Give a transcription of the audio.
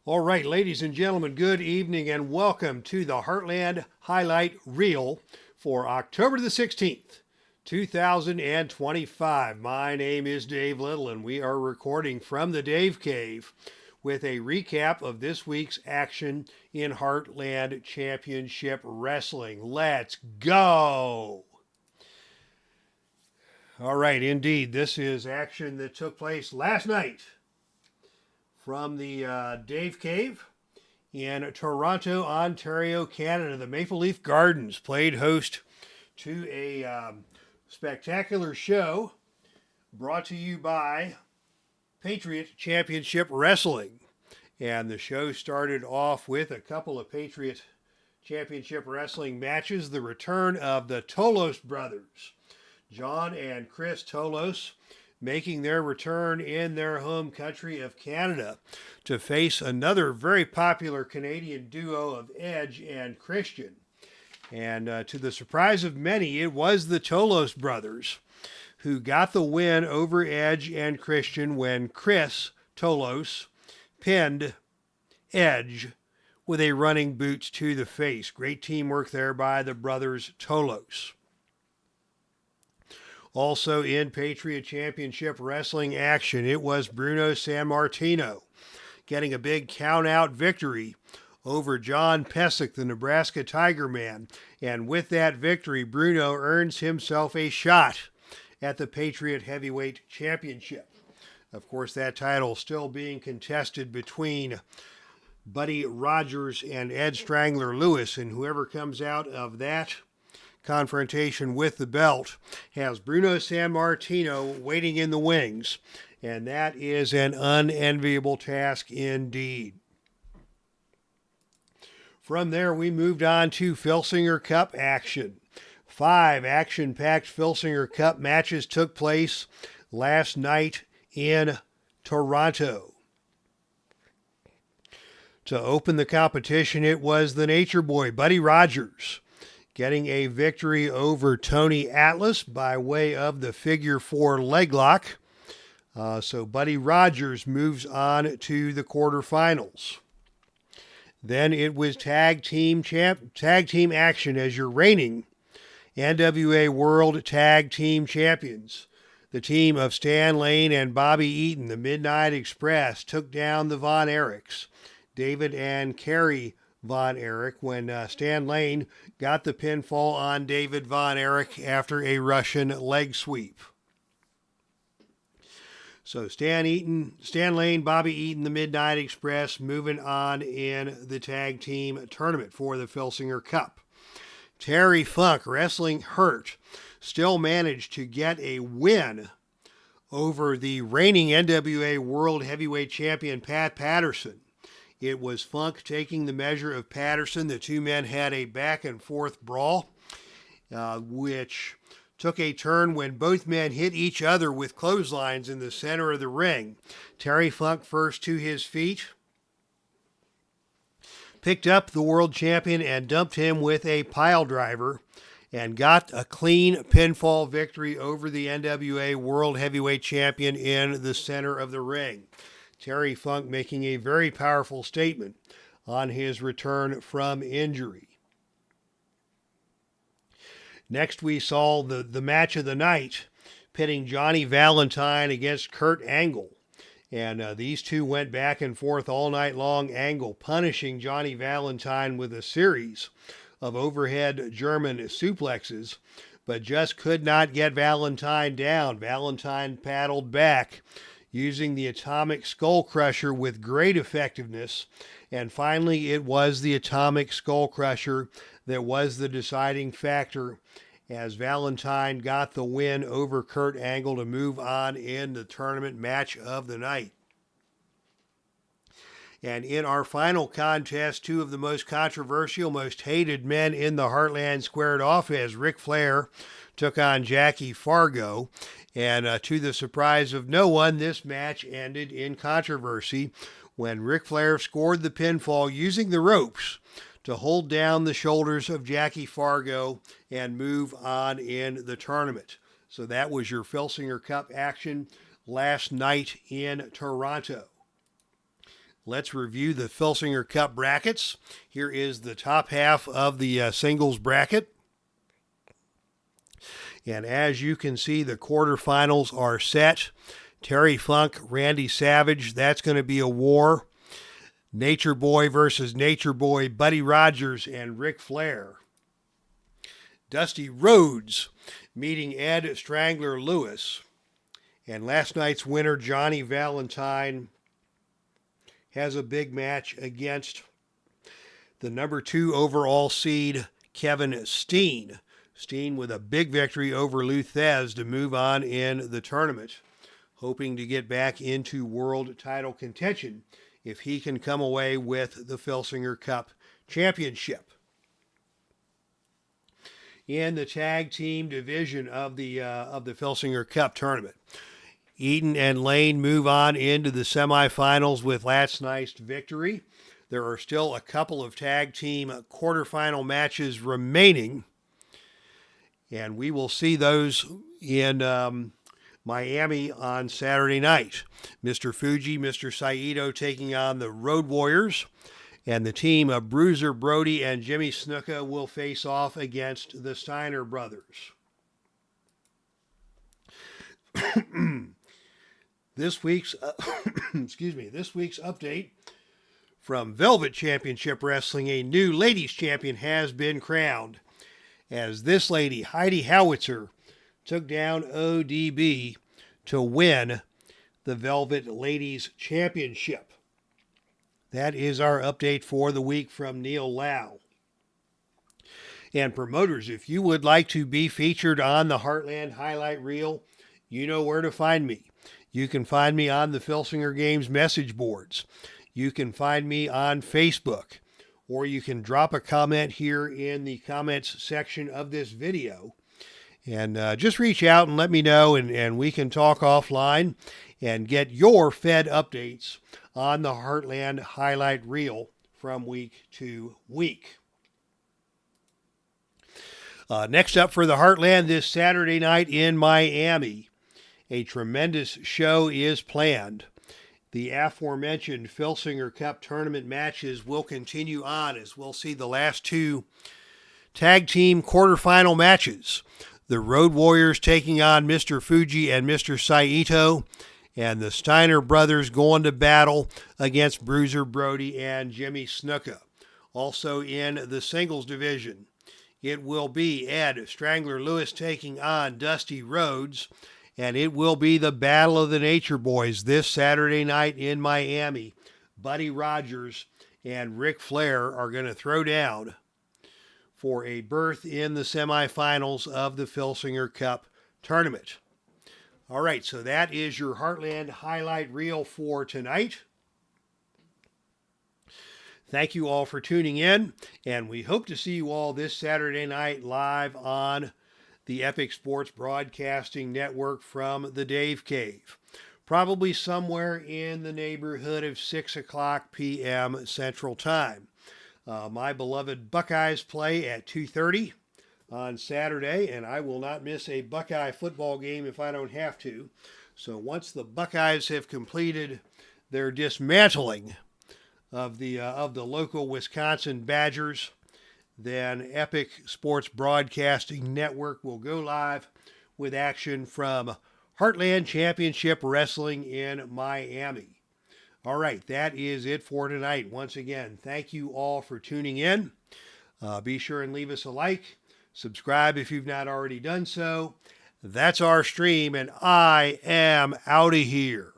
All right, ladies and gentlemen, good evening and welcome to the Heartland Highlight Reel for October the 16th, 2025. My name is Dave Little and we are recording from the Dave Cave with a recap of this week's action in Heartland Championship Wrestling. Let's go! All right, indeed, this is action that took place last night from the Dave Cave in Toronto, Ontario, Canada. The Maple Leaf Gardens played host to a spectacular show brought to you by Patriot Championship Wrestling. And the show started off with a couple of Patriot Championship Wrestling matches. The return of the Tolos brothers, John and Chris Tolos, making their return in their home country of Canada to face another very popular Canadian duo of Edge and Christian. And to the surprise of many, it was the Tolos brothers who got the win over Edge and Christian when Chris Tolos pinned Edge with a running boot to the face. Great teamwork there by the brothers Tolos. Also in Patriot Championship Wrestling action, it was Bruno Sammartino getting a big count-out victory over John Pesic, the Nebraska Tiger Man. And with that victory, Bruno earns himself a shot at the Patriot Heavyweight Championship. Of course, that title still being contested between Buddy Rogers and Ed Strangler Lewis, and whoever comes out of that confrontation with the belt has Bruno Sammartino waiting in the wings, and that is an unenviable task indeed. From there, we moved on to Filsinger Cup action. 5 action-packed Filsinger Cup matches took place last night in Toronto. To open the competition, it was the Nature Boy, Buddy Rogers, getting a victory over Tony Atlas by way of the figure 4 leg lock. So Buddy Rogers moves on to the quarterfinals. Then it was tag team action as your reigning NWA World Tag Team Champions. The team of Stan Lane and Bobby Eaton, the Midnight Express, took down the Von Erichs, David and Kerry Von Erich, when Stan Lane got the pinfall on David Von Erich after a Russian leg sweep. So Stan Lane, Bobby Eaton, the Midnight Express, moving on in the tag team tournament for the Filsinger Cup. Terry Funk, wrestling hurt, still managed to get a win over the reigning NWA World Heavyweight Champion Pat Patterson. It was Funk taking the measure of Patterson. The two men had a back-and-forth brawl, which took a turn when both men hit each other with clotheslines in the center of the ring. Terry Funk first to his feet, picked up the world champion and dumped him with a pile driver, and got a clean pinfall victory over the NWA World Heavyweight Champion in the center of the ring. Terry Funk making a very powerful statement on his return from injury. Next, we saw the match of the night, pitting Johnny Valentine against Kurt Angle. And these two went back and forth all night long, Angle punishing Johnny Valentine with a series of overhead German suplexes, but just could not get Valentine down. Valentine paddled back, using the Atomic Skull Crusher with great effectiveness. And finally, it was the Atomic Skull Crusher that was the deciding factor as Valentine got the win over Kurt Angle to move on in the tournament match of the night. And in our final contest, two of the most controversial, most hated men in the Heartland squared off as Ric Flair took on Jackie Fargo. And to the surprise of no one, this match ended in controversy when Ric Flair scored the pinfall using the ropes to hold down the shoulders of Jackie Fargo and move on in the tournament. So that was your Filsinger Cup action last night in Toronto. let's review the Filsinger Cup brackets. Here is the top half of the singles bracket. And as you can see, the quarterfinals are set. Terry Funk, Randy Savage, that's going to be a war. Nature Boy versus Nature Boy, Buddy Rogers and Ric Flair. Dusty Rhodes meeting Ed Strangler Lewis. And last night's winner, Johnny Valentine, has a big match against the number 2 overall seed, Kevin Steen. Steen with a big victory over Lou Thez to move on in the tournament, hoping to get back into world title contention if he can come away with the Filsinger Cup Championship. In the tag team division of the Filsinger Cup Tournament, Eaton and Lane move on into the semifinals with last night's victory. There are still a couple of tag team quarterfinal matches remaining, and we will see those in Miami on Saturday night. Mr. Fuji, Mr. Saito taking on the Road Warriors, and the team of Bruiser Brody and Jimmy Snuka will face off against the Steiner brothers. This week's update from Velvet Championship Wrestling, a new ladies champion has been crowned, as this lady, Heidi Howitzer, took down ODB to win the Velvet Ladies Championship. That is our update for the week from Neil Lau. And promoters, if you would like to be featured on the Heartland highlight reel, you know where to find me. You can find me on the Filsinger Games message boards. You can find me on Facebook, or you can drop a comment here in the comments section of this video. And just reach out and let me know, and we can talk offline and get your Fed updates on the Heartland highlight reel from week to week. Next up for the Heartland this Saturday night in Miami, a tremendous show is planned. The aforementioned Filsinger Cup Tournament matches will continue on, as we'll see the last 2 tag team quarterfinal matches. The Road Warriors taking on Mr. Fuji and Mr. Saito, and the Steiner brothers going to battle against Bruiser Brody and Jimmy Snuka. Also in the singles division, it will be Ed Strangler Lewis taking on Dusty Rhodes, and it will be the Battle of the Nature Boys this Saturday night in Miami. Buddy Rogers and Ric Flair are going to throw down for a berth in the semifinals of the Filsinger Cup Tournament. All right, so that is your Heartland highlight reel for tonight. Thank you all for tuning in, and we hope to see you all this Saturday night live on the Epic Sports Broadcasting Network from the Dave Cave, probably somewhere in the neighborhood of 6 o'clock p.m. Central Time. My beloved Buckeyes play at 2:30 on Saturday, and I will not miss a Buckeye football game if I don't have to. So once the Buckeyes have completed their dismantling of the local Wisconsin Badgers, then Epic Sports Broadcasting Network will go live with action from Heartland Championship Wrestling in Miami. All right, that is it for tonight. Once again, thank you all for tuning in. Be sure and leave us a like. Subscribe if you've not already done so. That's our stream, and I am out of here.